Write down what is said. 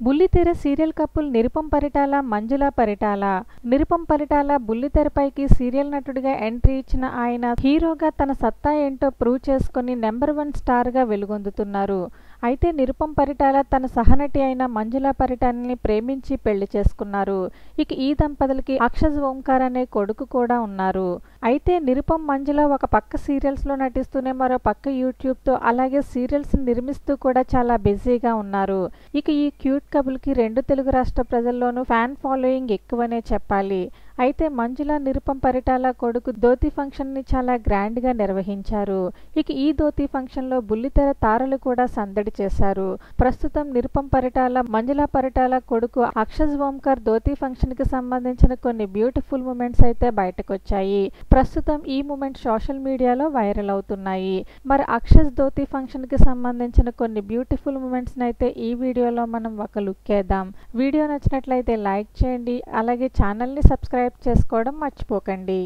బుల్లితెర serial couple Nirupam Paritala, మంజుల Paritala. Nirupam Paritala బుల్లితెరపైకి serial నటుడిగా entry ఇచ్చిన ఆయన హీరోగా తన సత్తా ఏంటో ప్రూవ్ చేసుకుని నెంబర్ 1 స్టార్గా వెలుగొందుతున్నారు. అయితే నిరుపమ్ పరిటాల తన సహనటి అయిన మంజుల పరిటాలని ప్రేమించి పెళ్లి చేసుకున్నారు. ఇక ఈ దంపతులకి అక్షజ్ ఓంకార్ అనే కొడుకు కూడా ఉన్నారు. అయితే నిరుపమ్, మంజుల ఒక పక్క సీరియల్స్లో నటిస్తూనే మరో పక్క యూట్యూబ్తో అలాగే సీరియల్స్ నిర్మిస్తూ కూడా చాలా బిజీగా ఉన్నారు. ఇక ఈ క్యూట్ కపుల్కి 2 తెలుగు రాష్ట్ర ప్రజల్లోనూ ఫ్యాన్ ఫాలోయింగ్ ఎక్కువనే చెప్పాలి. అయితే మంజుల, నిరుపమ్ పరిటాల కొడుకు ధోతి ఫంక్షన్ని చాలా గ్రాండ్గా నిర్వహించారు. ఇక ఈ ధోతి ఫంక్షన్లో బుల్లితెర తారలు కూడా సందడి చేశారు. ప్రస్తుతం నిరుపమ్ పరిటాల, మంజుల పరిటాల కొడుకు అక్షజ్ ఓంకార్ ధోతి ఫంక్షన్కి సంబంధించిన కొన్ని బ్యూటిఫుల్ మూమెంట్స్ అయితే బయటకొచ్చాయి. ప్రస్తుతం ఈ మూమెంట్ సోషల్ మీడియాలో వైరల్ అవుతున్నాయి. మరి అక్షజ్ ధోతి ఫంక్షన్కి సంబంధించిన కొన్ని బ్యూటిఫుల్ మూమెంట్స్ని అయితే ఈ వీడియోలో మనం ఒక లుక్ వేద్దాం. వీడియో నచ్చినట్లయితే లైక్ చేయండి, అలాగే ఛానల్ని సబ్స్క్రైబ్ చేసుకోవడం మర్చిపోకండి.